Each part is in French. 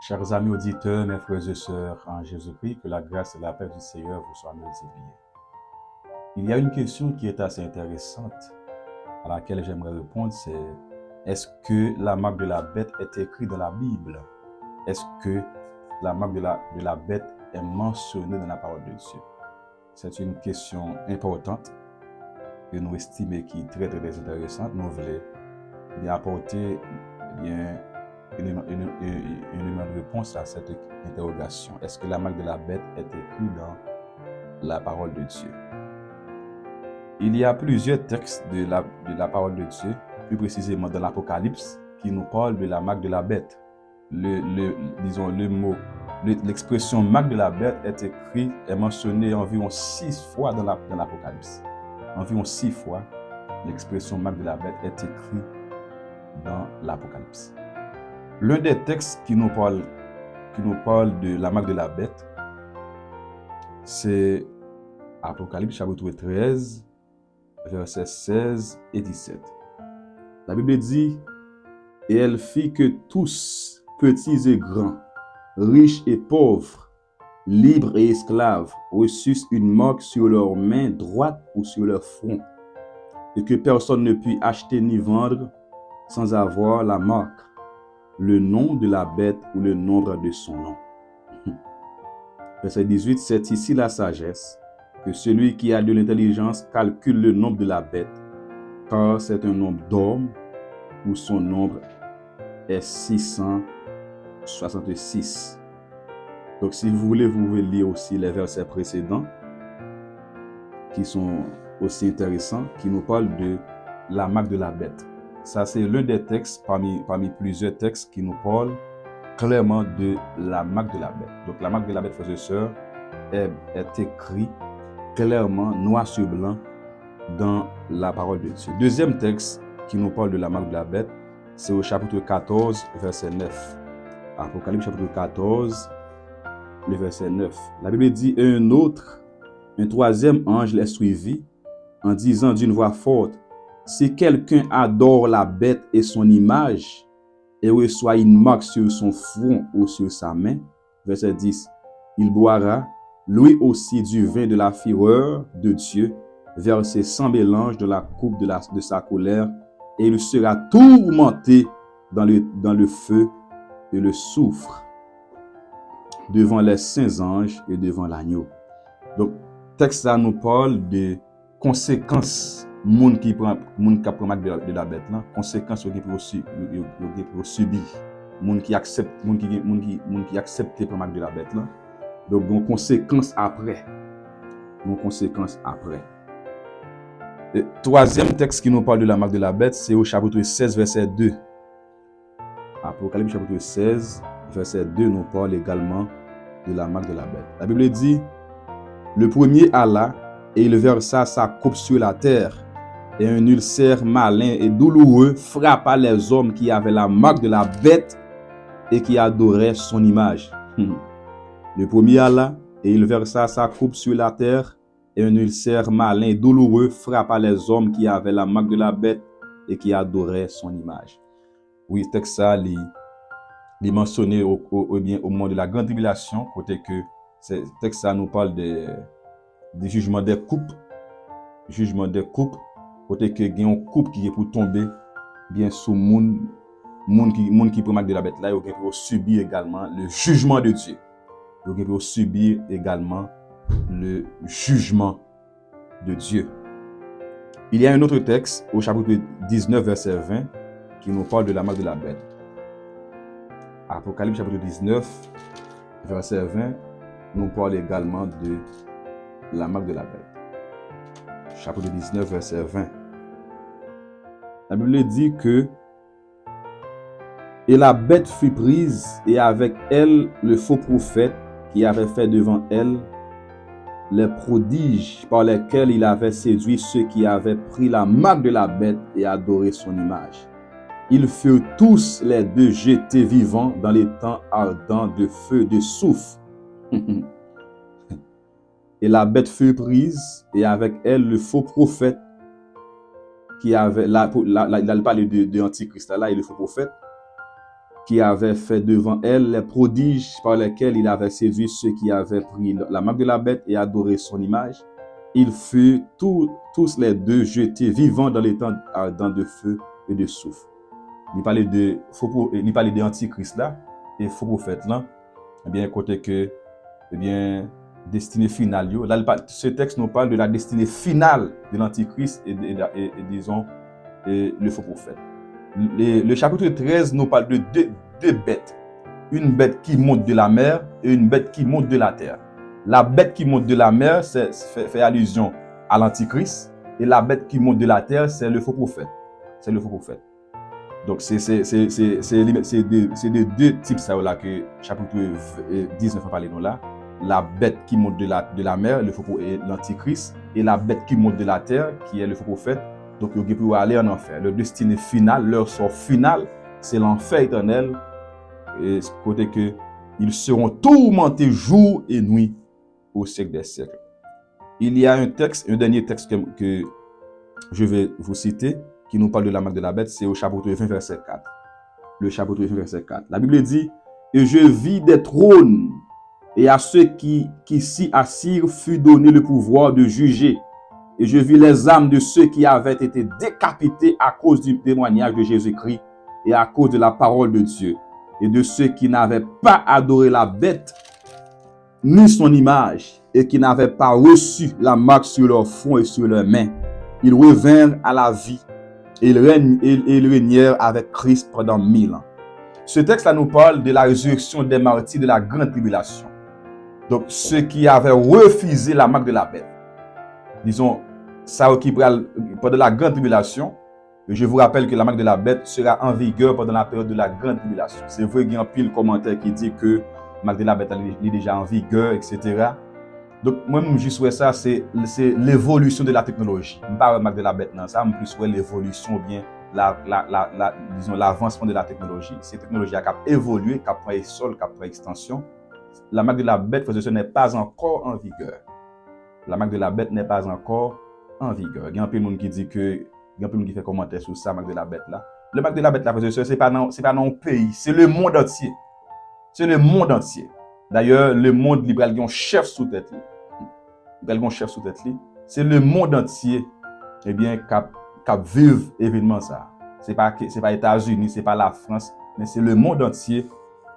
Chers amis auditeurs, mes frères et sœurs en Jésus-Christ, que la grâce et la paix du Seigneur vous soient multipliées. Il y a une question qui est assez intéressante à laquelle j'aimerais répondre, c'est est-ce que la marque de la bête est écrite dans la Bible? Est-ce que la marque de la bête est mentionnée dans la parole de Dieu? C'est une question importante que nous estimons qui est très très intéressante. Nous voulons bien apporter une réponse à cette interrogation. Est-ce que la marque de la bête est écrite dans la parole de Dieu? Il y a plusieurs textes de la parole de Dieu, plus précisément dans l'Apocalypse, qui nous parlent de la marque de la bête. L'expression marque de la bête est mentionnée environ 6 fois dans l'Apocalypse. Environ 6 fois, l'expression marque de la bête est écrite dans l'Apocalypse. L'un des textes qui nous parle de la marque de la bête, c'est Apocalypse chapitre 13, versets 16 et 17. La Bible dit, « Et elle fit que tous, petits et grands, riches et pauvres, libres et esclaves, reçussent une marque sur leur main droite ou sur leur front, et que personne ne put acheter ni vendre sans avoir la marque, le nom de la bête ou le nombre de son nom. » Verset 18, c'est ici la sagesse, que celui qui a de l'intelligence calcule le nombre de la bête, car c'est un nombre d'hommes, où son nombre est 666. Donc si vous voulez, vous pouvez lire aussi les versets précédents, qui sont aussi intéressants, qui nous parlent de la marque de la bête. Ça, c'est l'un des textes parmi plusieurs textes qui nous parlent clairement de la marque de la bête. Donc, la marque de la bête, frères et sœurs, est écrite clairement, noir sur blanc, dans la parole de Dieu. Deuxième texte qui nous parle de la marque de la bête, c'est au chapitre 14, verset 9. Apocalypse chapitre 14, le verset 9. La Bible dit, un troisième ange les suivit, en disant d'une voix forte, si quelqu'un adore la bête et son image, et reçoit une marque sur son front ou sur sa main, verset 10, il boira, lui aussi, du vin de la fureur de Dieu, versé sans mélange de la coupe de sa colère, et il sera tourmenté dans le feu et le soufre, devant les saints anges et devant l'agneau. Donc, texte ça nous parle de conséquences moun qui prend marque de la bête là, conséquences qui peut subir, moun qui accepte prendre marque de la bête là. Donc bon conséquences après. Le troisième texte qui nous parle de la marque de la bête, c'est au chapitre 16 verset 2. Apocalypse chapitre 16 verset 2 nous parle également de la marque de la bête. La Bible dit, le premier alla et il versa sa coupe sur la terre, et un ulcère malin et douloureux frappa les hommes qui avaient la marque de la bête et qui adoraient son image. Le premier alla et il versa sa coupe sur la terre, et un ulcère malin et douloureux frappa les hommes qui avaient la marque de la bête et qui adoraient son image. Oui, ce texte ça, il est mentionné au moment de la grande tribulation, côté que ce texte ça nous parle des jugements des coupes, côté que il y a une coupe qui est pour tomber bien sous monde qui prend marque de la bête là, il faut subir également le jugement de Dieu. Il faut subir également le jugement de Dieu. Il y a un autre texte au chapitre 19 verset 20 qui nous parle de la marque de la bête. Apocalypse chapitre 19 verset 20 nous parle également de la marque de la bête. Chapitre 19 verset 20. La Bible dit que et la bête fut prise, et avec elle le faux prophète qui avait fait devant elle les prodiges par lesquels il avait séduit ceux qui avaient pris la marque de la bête et adoré son image. Ils furent tous les deux jetés vivants dans les temps ardents de feu, de soufre. Et la bête fut prise, et avec elle le faux prophète qui avait, il a parlé de Antichrist là, et le faux prophète, qui avait fait devant elle les prodiges par lesquels il avait séduit ceux qui avaient pris la marque de la bête et adoré son image. Ils furent tous les deux jetés vivants dans les temps ardents de feu et de soufre. Il parlait de Antichrist là, et faux prophète là, eh bien, côté que, eh bien, destinée finale. Là, ce texte nous parle de la destinée finale de l'Antichrist et disons, le faux prophète. Le chapitre 13 nous parle de deux bêtes. Une bête qui monte de la mer et une bête qui monte de la terre. La bête qui monte de la mer fait allusion à l'Antichrist et la bête qui monte de la terre, c'est le faux prophète. C'est le faux prophète. Donc, c'est de deux types ça là que chapitre 19 va parler nous là. La bête qui monte de la mer, le faux prophète, l'Antichrist, et la bête qui monte de la terre, qui est le faux prophète. Donc, ils peuvent aller en enfer. Leur destinée finale, leur sort final, c'est l'enfer éternel. Et côté que ils seront tourmentés jour et nuit au siècle des siècles. Il y a un dernier texte que je vais vous citer, qui nous parle de la marque de la bête, c'est au chapitre 20, verset 4. Le chapitre 20, verset 4. La Bible dit, « Et je vis des trônes, et à ceux qui s'y assirent fut donné le pouvoir de juger. Et je vis les âmes de ceux qui avaient été décapités à cause du témoignage de Jésus-Christ et à cause de la parole de Dieu. Et de ceux qui n'avaient pas adoré la bête, ni son image, et qui n'avaient pas reçu la marque sur leur front et sur leurs mains. Ils revinrent à la vie et ils régnèrent avec Christ pendant 1000 ans. » Ce texte-là nous parle de la résurrection des martyrs de la grande tribulation. Donc, ceux qui avaient refusé la marque de la bête. Disons, ça qui pendant la grande tribulation. Je vous rappelle que la marque de la bête sera en vigueur pendant la période de la grande tribulation. C'est vrai qu'il y a un pile commentaire qui dit que la marque de la bête est déjà en vigueur, etc. Donc, moi, je souhaite ça, c'est l'évolution de la technologie. Je ne parle pas de la marque de la bête, non, ça, je plus l'évolution ou bien disons, l'avancement de la technologie. Cette technologie a évolué, qui a pris essor, qui a pris extension. La marque de la bête, ce n'est pas encore en vigueur. La marque de la bête n'est pas encore en vigueur. Il y a un peu de monde qui dit que, il y a un peu de monde qui fait commentaire sur ça, marque de la bête là. Le marque de la bête là, c'est pas dans un pays, c'est le monde entier. C'est le monde entier. D'ailleurs, le monde libéral qui a un chef sous tête. C'est le monde entier, eh bien, qui vive événement ça. C'est pas États-Unis, c'est pas la France, mais c'est le monde entier,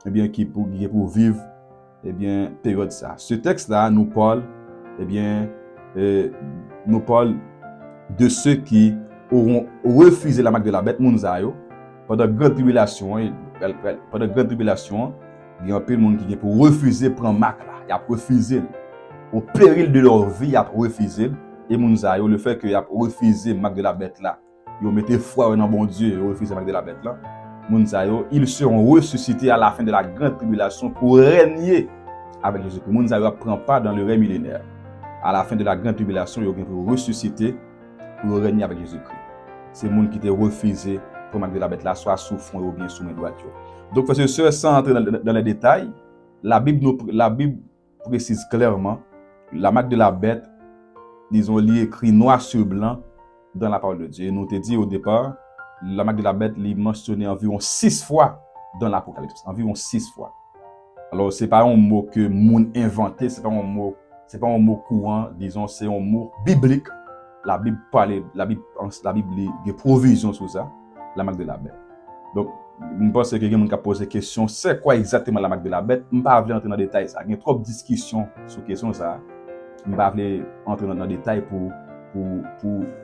eh bien, qui pour vivre, eh bien, période ça. Ce texte-là nous parle, eh bien, nous parle de ceux qui auront refusé la marque de la bête, Mounzayo, pendant la grande tribulation. Pendant la grande tribulation, il y a un peu de monde qui vient pour refuser prendre marque là. Il a refusé. Au péril de leur vie, il a refusé. Et Mounzayo, le fait qu'il a refusé la marque de la bête là, ils ont mis foi dans bon Dieu, ils ont refusé la marque de la bête là. Mounzayo, ils seront ressuscités à la fin de la grande tribulation pour régner avec Jésus-Christ. Mounzayo ne prend pas dans le règne millénaire. À la fin de la grande tribulation, ils vont ressusciter pour régner avec Jésus-Christ. C'est les gens qui ont refusé pour marque de la bête là, soit sous fond ou bien sous main droite. Donc, frères et sœurs, sans entrer dans les détails, la Bible précise clairement la marque de la bête, disons, il est écrit noir sur blanc dans la parole de Dieu. Et nous t'ai dit au départ, la marque de la bête est mentionnée environ 6 fois dans l'Apocalypse. Environ 6 fois. Alors, ce n'est pas un mot que moun inventé, ce n'est pas un mot courant, disons, c'est un mot biblique. La Bible a provision sur ça, la marque de la bête. Donc, je pense que quelqu'un qui a posé la question, c'est quoi exactement la marque de la bête? Je ne vais pas entrer dans les détails. Il y a trop de discussions sur la question. Je ne vais pas entrer dans les détails pour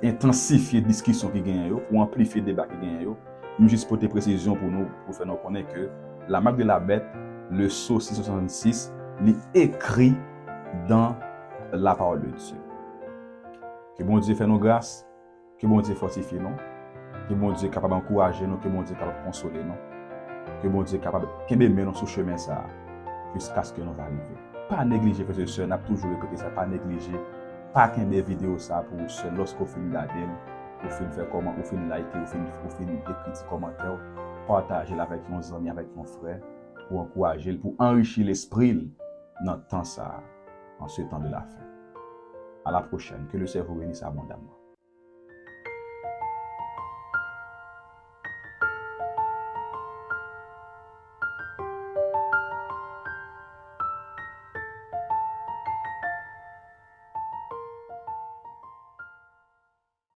intensifier la discussion qui gagne, pour amplifier le débat qui gagne. Je vais juste porter précision pour nous, pour faire nous connaître que la marque de la bête, le sceau 666, est écrit dans la parole de Dieu. Que bon Dieu fait nos grâces, que bon Dieu fortifie nous, que bon Dieu est capable d'encourager nous, que bon Dieu est capable de consoler nous, que bon Dieu est capable de mettre nous sur le chemin ça jusqu'à ce que nous arrivions. Pas négliger, frères et sœurs, on a toujours répété ça, pas négliger, pas qu'un des vidéos ça pour seul lorsqu'on finit regarder, pour finir faire comment, pour finir liker, pour finir écrire des commentaires, partager avec nos amis, avec nos frères, pour encourager, pour enrichir l'esprit dans le temps ça, en ce temps de la fin. À la prochaine, que le Seigneur vous bénisse abondamment.